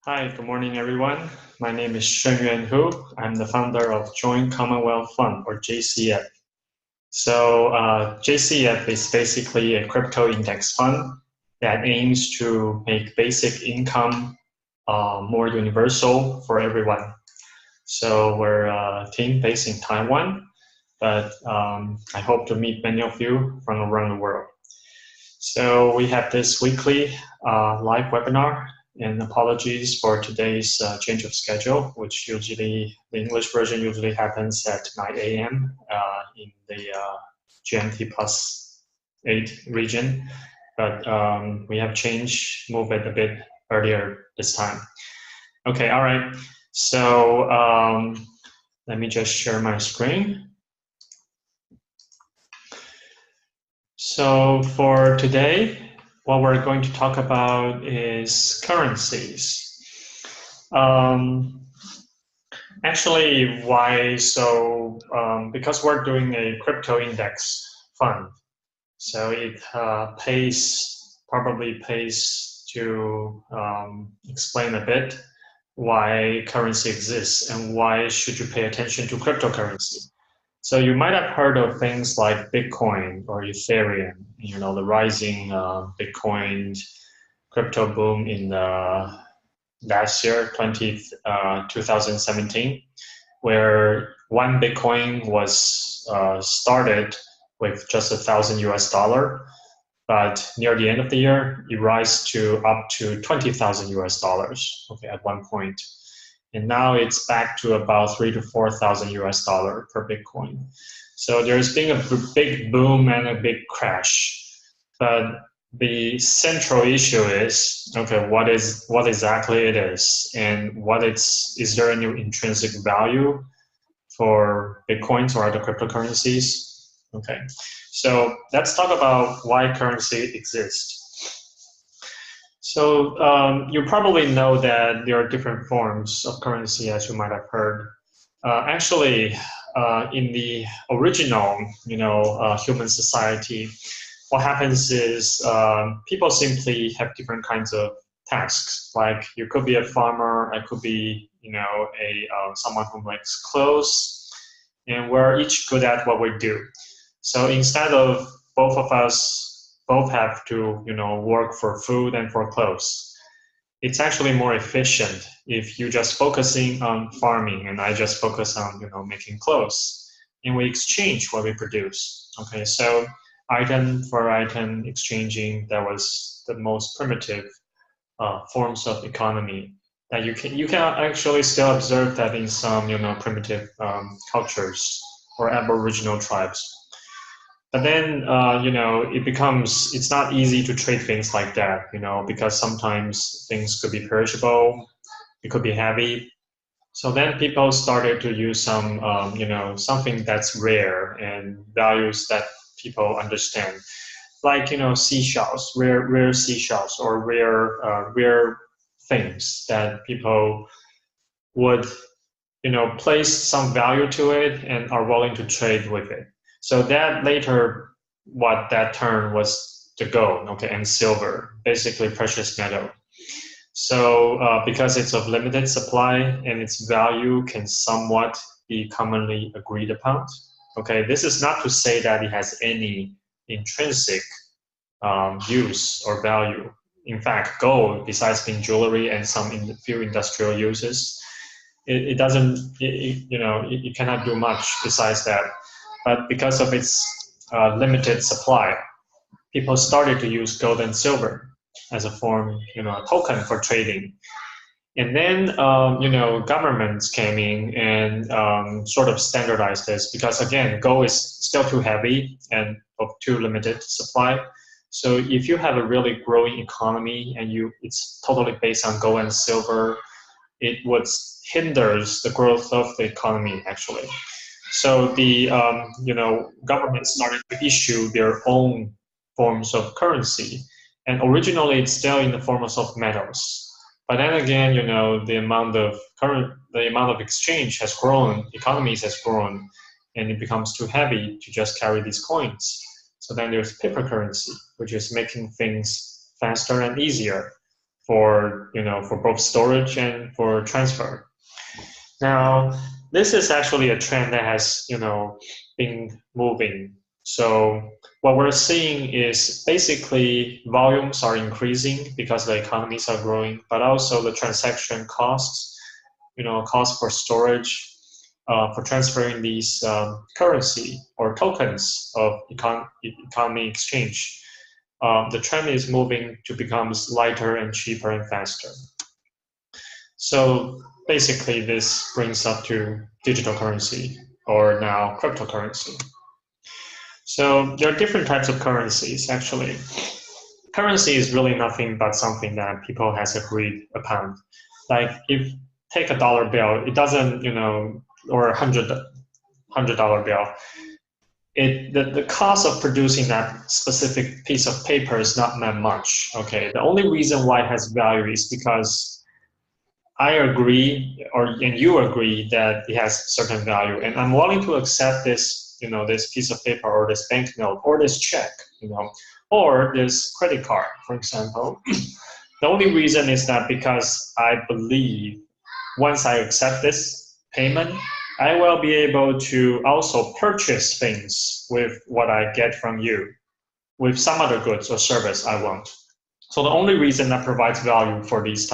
Hi, good morning, everyone. My name is Shenyuan Hu. I'm the founder of Joint Commonwealth Fund, or JCF. JCF is basically a crypto index fund that aims to make basic income more universal for everyone. So we're a team based in Taiwan, but I hope to meet many of you from around the world. So we have this weekly live webinar, and apologies for today's change of schedule, which usually, the English version usually happens at 9 a.m. In the GMT plus 8 region, but we have changed, move it a bit earlier this time. Okay, all right. So let me just share my screen. So for today, what we're going to talk about is currencies. Actually, why so? Because we're doing a crypto index fund, so it probably pays to explain a bit why currency exists and why should you pay attention to cryptocurrency. So you might have heard of things like Bitcoin or Ethereum, the rising Bitcoin crypto boom in last year, 2017, where one Bitcoin was started with just $1,000 US, but near the end of the year, it rose to up to 20,000 US, okay, at one point. And now it's back to about 3,000 to 4,000 US per Bitcoin. So there's been a big boom and a big crash. But the central issue is, okay, what exactly it is, and is there any intrinsic value for Bitcoins or other cryptocurrencies? Okay, so let's talk about why currency exists. So you probably know that there are different forms of currency, as you might have heard. Actually, in the original, human society, what happens is people simply have different kinds of tasks. Like you could be a farmer, I could be, someone who makes clothes, and we're each good at what we do. So instead of both of us both have to, work for food and for clothes, it's actually more efficient if you just focusing on farming and I just focus on, making clothes, and we exchange what we produce. Okay, so item for item exchanging, that was the most primitive forms of economy that you can actually still observe that in some primitive cultures or aboriginal tribes. But then it's not easy to trade things like that, because sometimes things could be perishable, it could be heavy. So then people started to use some something that's rare and values that people understand, like seashells, rare seashells, or rare things that people would place some value to it and are willing to trade with it. So that later, what that term was the gold, okay, and silver, basically precious metal. So because it's of limited supply and its value can somewhat be commonly agreed upon. Okay, this is not to say that it has any intrinsic use or value. In fact, gold, besides being jewelry and some few industrial uses, it doesn't, it cannot do much besides that. But because of its limited supply, people started to use gold and silver as a form, a token for trading. And then, governments came in and sort of standardized this, because again, gold is still too heavy and of too limited supply. So if you have a really growing economy and it's totally based on gold and silver, it would hinders the growth of the economy, actually. So the government started to issue their own forms of currency, and originally it's still in the forms of metals. But then again, the amount of exchange has grown, economies has grown, and it becomes too heavy to just carry these coins. So then there's paper currency, which is making things faster and easier. for for both storage and for transfer. Now, this is actually a trend that has been moving. So what we're seeing is basically volumes are increasing because the economies are growing, but also the transaction costs, cost for storage, for transferring these currency or tokens of economy exchange. The trend is moving to become lighter and cheaper and faster. So basically, this brings up to digital currency, or now cryptocurrency. So there are different types of currencies, actually. Currency is really nothing but something that people has agreed upon. Like if take a dollar bill, it doesn't, or $100 bill, the cost of producing that specific piece of paper is not that much. Okay, the only reason why it has value is because I agree, and you agree that it has certain value, and I'm willing to accept this, this piece of paper or this banknote or this check, or this credit card, for example. The only reason is that because I believe once I accept this payment, I will be able to also purchase things with what I get from you, with some other goods or service I want. So the only reason that provides value for these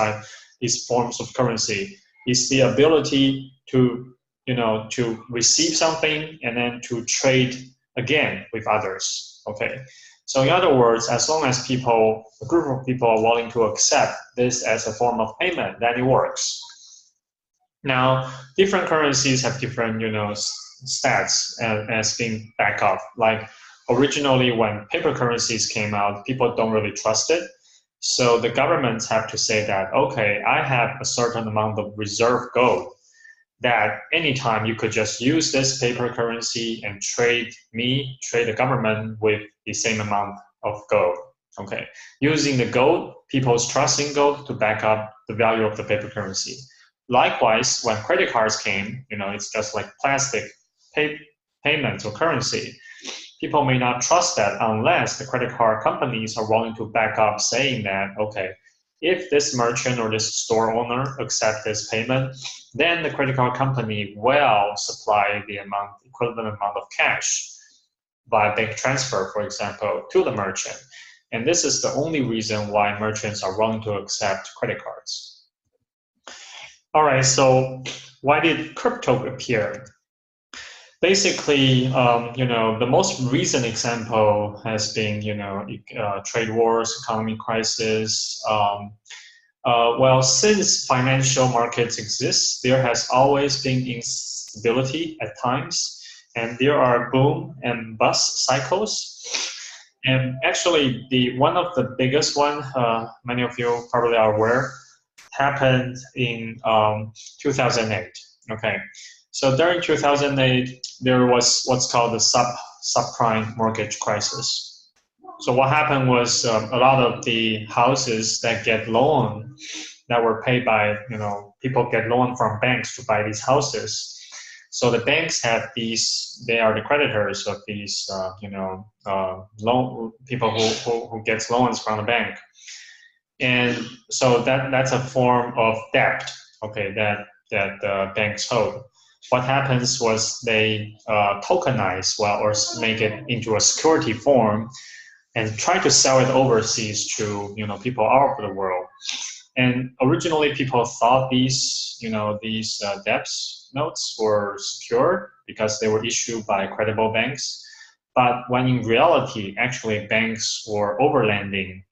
forms of currency is the ability to, to receive something and then to trade again with others. Okay. So in other words, as long as a group of people are willing to accept this as a form of payment, then it works. Now, different currencies have different, stats as being back up. Like originally, when paper currencies came out, people don't really trust it. So the governments have to say that, okay, I have a certain amount of reserve gold that anytime you could just use this paper currency and trade the government with the same amount of gold. Okay, using the gold, people's trust in gold to back up the value of the paper currency. Likewise, when credit cards came, it's just like plastic payments or currency. People may not trust that unless the credit card companies are willing to back up saying that, okay, if this merchant or this store owner accept this payment, then the credit card company will supply the equivalent amount of cash by bank transfer, for example, to the merchant. And this is the only reason why merchants are willing to accept credit cards. All right, so why did crypto appear? Basically, the most recent example has been, trade wars, economic crisis. Well, since financial markets exist, there has always been instability at times, and there are boom and bust cycles. And actually, one of the biggest one, many of you probably are aware, happened in 2008. Okay, so during 2008, there was what's called the subprime mortgage crisis. So what happened was a lot of the houses that get loan, that were paid by, people get loan from banks to buy these houses. So the banks have they are the creditors of these, loan people who gets loans from the bank. And so that's a form of debt, okay, that banks hold. What happens was they tokenize, or make it into a security form and try to sell it overseas to people all over the world. And originally people thought these debts notes were secure because they were issued by credible banks. But when in reality, actually banks were overlending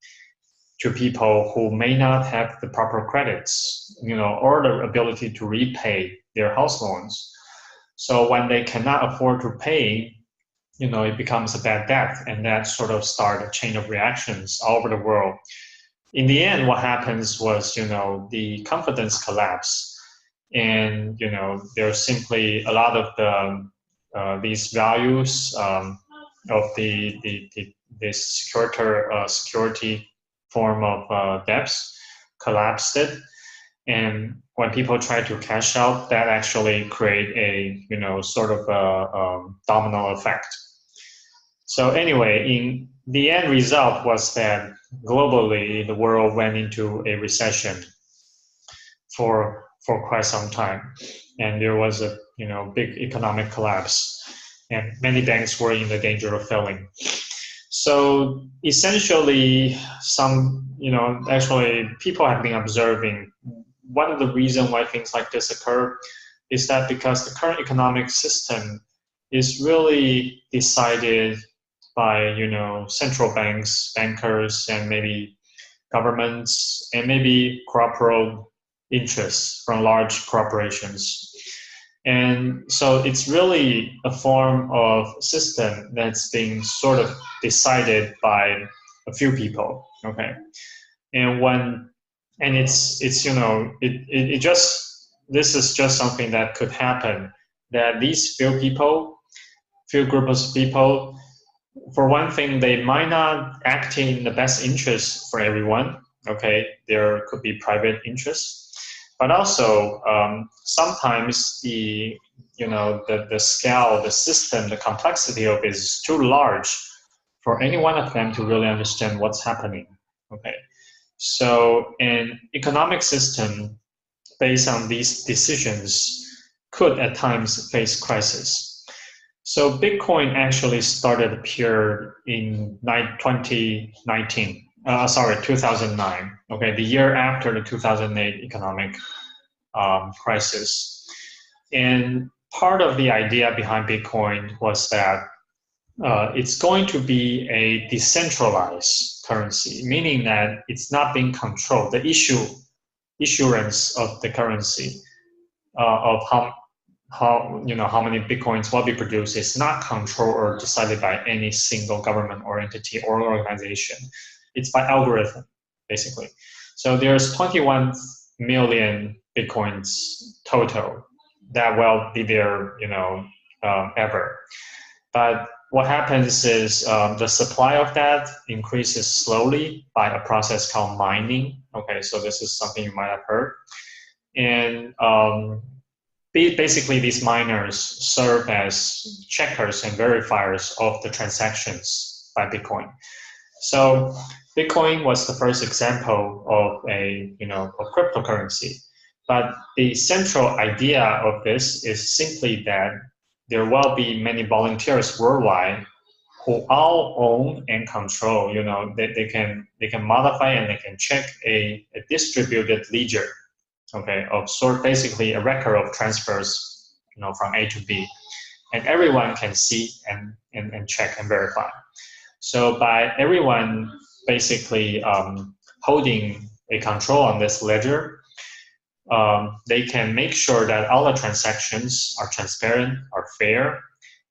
to people who may not have the proper credits, or the ability to repay their house loans. So when they cannot afford to pay, it becomes a bad debt, and that sort of started a chain of reactions all over the world. In the end, what happens was, the confidence collapse, and there's simply a lot of these values of this security form of debts collapsed it. And when people try to cash out, that actually create a sort of a domino effect. So anyway, the end result was that globally the world went into a recession for quite some time, and there was a big economic collapse, and many banks were in the danger of failing. So essentially, actually people have been observing one of the reasons why things like this occur is that because the current economic system is really decided by central banks, bankers, and maybe governments, and maybe corporate interests from large corporations. And so it's really a form of system that's being sort of decided by a few people, okay? And it just, this is just something that could happen, that these few groups of people, for one thing, they might not act in the best interest for everyone, okay? There could be private interests. But also, sometimes the scale, the system, the complexity of it is too large for any one of them to really understand what's happening. Okay, so an economic system based on these decisions could at times face crisis. So Bitcoin actually started to appear in 2009. Okay, the year after the 2008 economic crisis. And part of the idea behind Bitcoin was that it's going to be a decentralized currency, meaning that it's not being controlled. The issuance of the currency of how many Bitcoins will be produced is not controlled or decided by any single government or entity or organization. It's by algorithm, basically. So there's 21 million Bitcoins total that will be there, ever. But what happens is the supply of that increases slowly by a process called mining. Okay, so this is something you might have heard. And basically, these miners serve as checkers and verifiers of the transactions by Bitcoin. So Bitcoin was the first example of a cryptocurrency. But the central idea of this is simply that there will be many volunteers worldwide who all own and control. They can modify and they can check a distributed ledger, okay, of basically a record of transfers, from A to B, and everyone can see and check and verify. So by everyone basically holding a control on this ledger, they can make sure that all the transactions are transparent, are fair,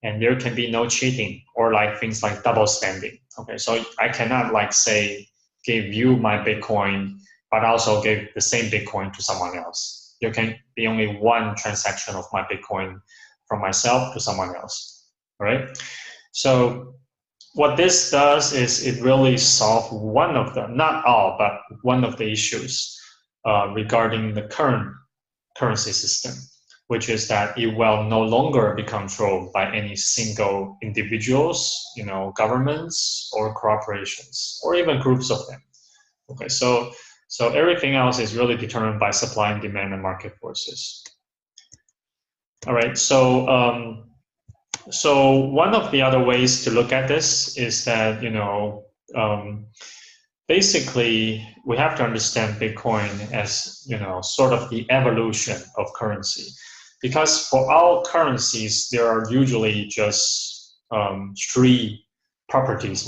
and there can be no cheating or like things like double spending. Okay, so I cannot say give you my Bitcoin, but also give the same Bitcoin to someone else. There can be only one transaction of my Bitcoin from myself to someone else. All right. So what this does is it really solves one of them, not all, but one of the issues regarding the current currency system, which is that it will no longer be controlled by any single individuals, governments or corporations, or even groups of them. Okay, so everything else is really determined by supply and demand and market forces. All right, so one of the other ways to look at this is that basically we have to understand Bitcoin as sort of the evolution of currency, because for all currencies there are usually just three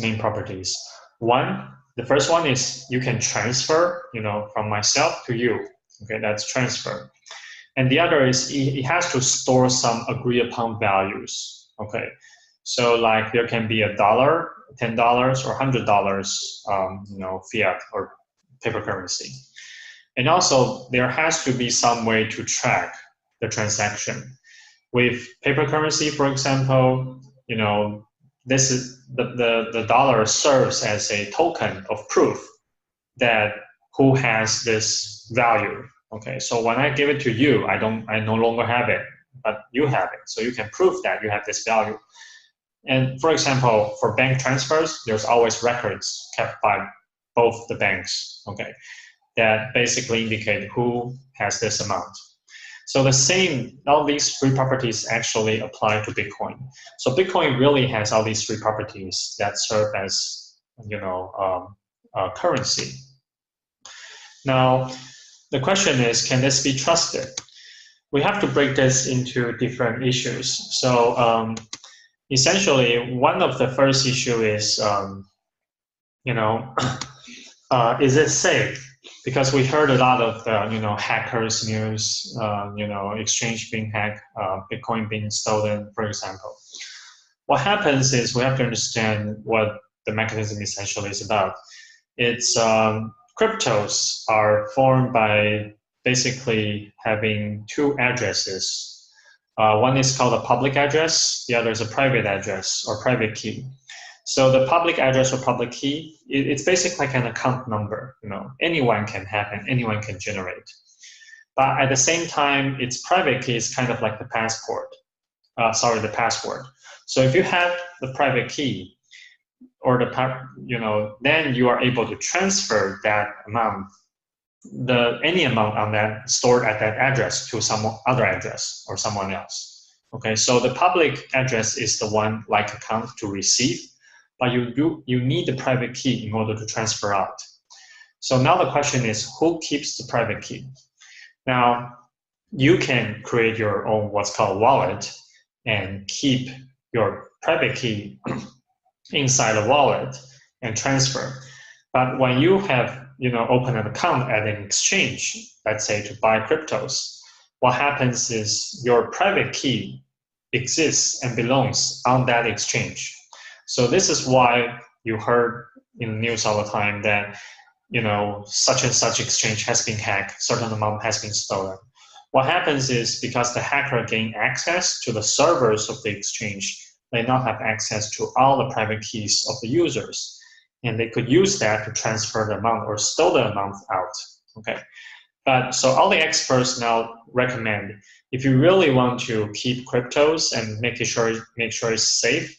main properties. The first one is you can transfer, from myself to you. Okay, that's transfer. And the other is it has to store some agreed upon values. Okay, so like there can be $1, $10, or $100, fiat or paper currency. And also there has to be some way to track the transaction. With paper currency, for example, this is the dollar serves as a token of proof that who has this value. Okay, so when I give it to you, I no longer have it, but you have it. So you can prove that you have this value. And for example, for bank transfers, there's always records kept by both the banks, okay, that basically indicate who has this amount. So the same, all these three properties actually apply to Bitcoin. So Bitcoin really has all these three properties that serve as, currency. Now, the question is, can this be trusted? We have to break this into different issues. So essentially, one of the first issue is, is it safe? Because we heard a lot of hackers news, exchange being hacked, Bitcoin being stolen, for example. What happens is we have to understand what the mechanism essentially is about. It's cryptos are formed by basically having two addresses. One is called a public address, the other is a private address or private key. So the public address or public key, it's basically like an account number. Anyone can have and anyone can generate. But at the same time, its private key is kind of like the passport. The password. So if you have the private key, or then you are able to transfer that amount, any amount on that stored at that address to some other address or someone else. Okay, so the public address is the one like account to receive, but you need the private key in order to transfer out. So now the question is, who keeps the private key? Now, you can create your own what's called wallet and keep your private key inside a wallet and transfer. But when you have open an account at an exchange, let's say to buy cryptos, what happens is your private key exists and belongs on that exchange. So this is why you heard in the news all the time that such and such exchange has been hacked, certain amount has been stolen. What happens is because the hacker gained access to the servers of the exchange, they now have access to all the private keys of the users, and they could use that to transfer the amount or store the amount out. Okay, but so all the experts now recommend, if you really want to keep cryptos and make sure it's safe,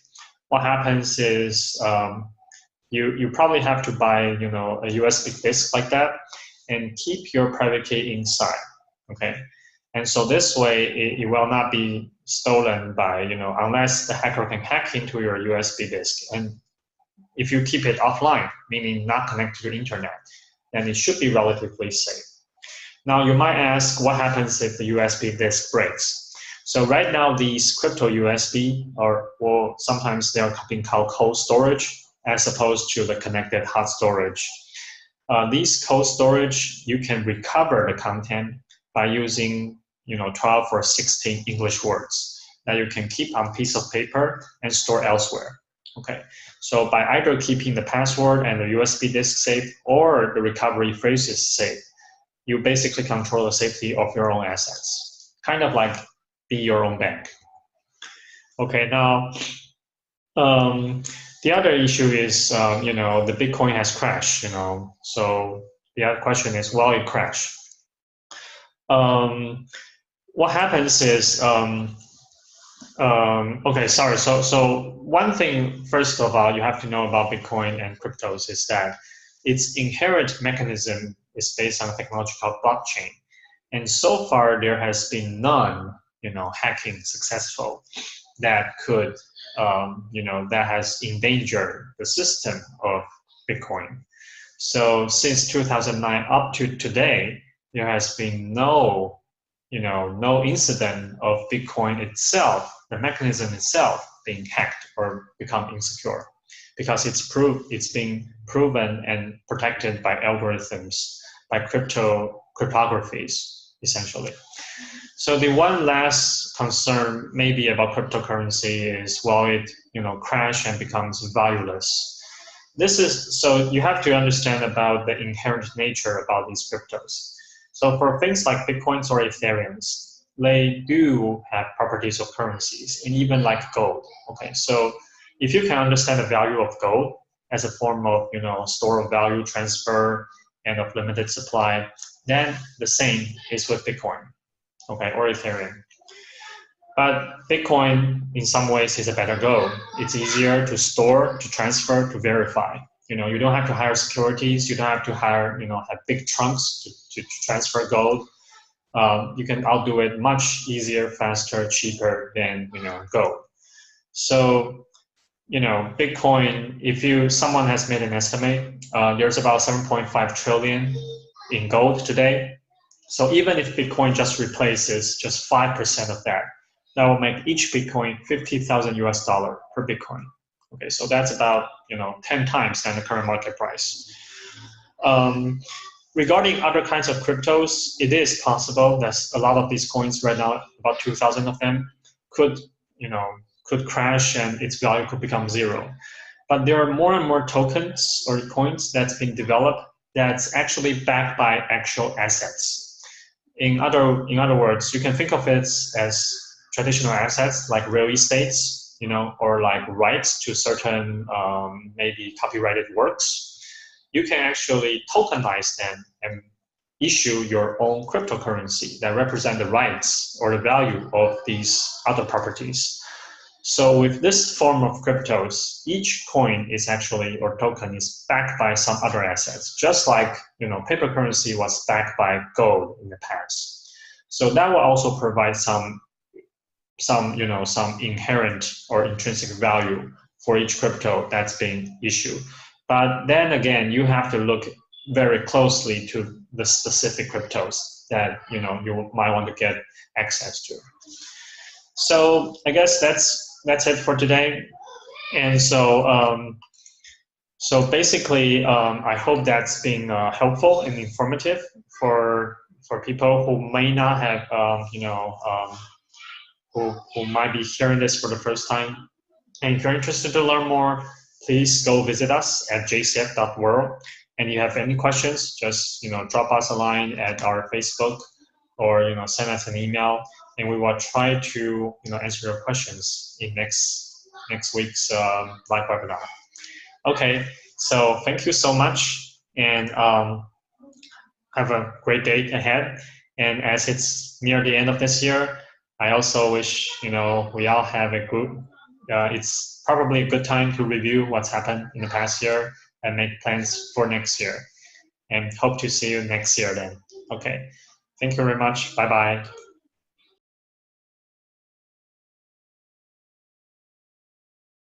what happens is you probably have to buy a USB disk like that and keep your private key inside. Okay, and so this way it will not be stolen by unless the hacker can hack into your USB disk. And if you keep it offline, meaning not connected to the internet, then it should be relatively safe. Now you might ask, what happens if the USB disk breaks? So right now these crypto USB, or sometimes they are being called cold storage, as opposed to the connected hot storage. These cold storage, you can recover the content by using 12 or 16 English words that you can keep on a piece of paper and store elsewhere. Okay, so by either keeping the password and the USB disk safe or the recovery phrases safe, you basically control the safety of your own assets. Kind of like be your own bank. Okay, now the other issue is the Bitcoin has crashed. So the other question is, well, it crashed. What happens is okay, sorry. So one thing, first of all, you have to know about Bitcoin and cryptos is that its inherent mechanism is based on a technology called blockchain. And so far, there has been none, hacking successful that could, that has endangered the system of Bitcoin. So since 2009 up to today, there has been no incident of Bitcoin itself, the mechanism itself, being hacked or become insecure, because it's being proven and protected by algorithms, by cryptographies, essentially. So the one last concern maybe about cryptocurrency is, well, it crash and becomes valueless. So you have to understand about the inherent nature about these cryptos. So for things like Bitcoins or Ethereums, they do have properties of currencies, and even like gold. Okay, so if you can understand the value of gold as a form of store of value transfer and of limited supply, then the same is with Bitcoin, okay, or Ethereum. But Bitcoin, in some ways, is a better go. It's easier to store, to transfer, to verify. You don't have to hire securities. You don't have to hire, have big trunks to transfer gold. You can outdo it much easier, faster, cheaper than gold. So Bitcoin, if someone has made an estimate, there's about 7.5 trillion in gold today. So even if Bitcoin just replaces just 5% of that, that will make each Bitcoin 50,000 US dollar per Bitcoin. Okay, so that's about 10 times than the current market price. Regarding other kinds of cryptos, it is possible that a lot of these coins right now, about 2,000 of them, could crash and its value could become zero. But there are more and more tokens or coins that's been developed that's actually backed by actual assets. In other words, you can think of it as traditional assets like real estates, or like rights to certain maybe copyrighted works. You can actually tokenize them and issue your own cryptocurrency that represent the rights or the value of these other properties. So with this form of cryptos, each coin is actually, or token is backed by some other assets, just like paper currency was backed by gold in the past. So that will also provide some inherent or intrinsic value for each crypto that's being issued. But then again, you have to look very closely to the specific cryptos that you might want to get access to. So I guess that's it for today. And so basically, I hope that's been helpful and informative for people who may not have who might be hearing this for the first time. And if you're interested to learn more, please go visit us at jcf.world. And if you have any questions, just drop us a line at our Facebook or send us an email, and we will try to answer your questions in next week's live webinar. Okay, so thank you so much, and have a great day ahead. And as it's near the end of this year, I also wish we all have a good. It's probably a good time to review what's happened in the past year and make plans for next year. And hope to see you next year then. Okay, thank you very much. Bye bye.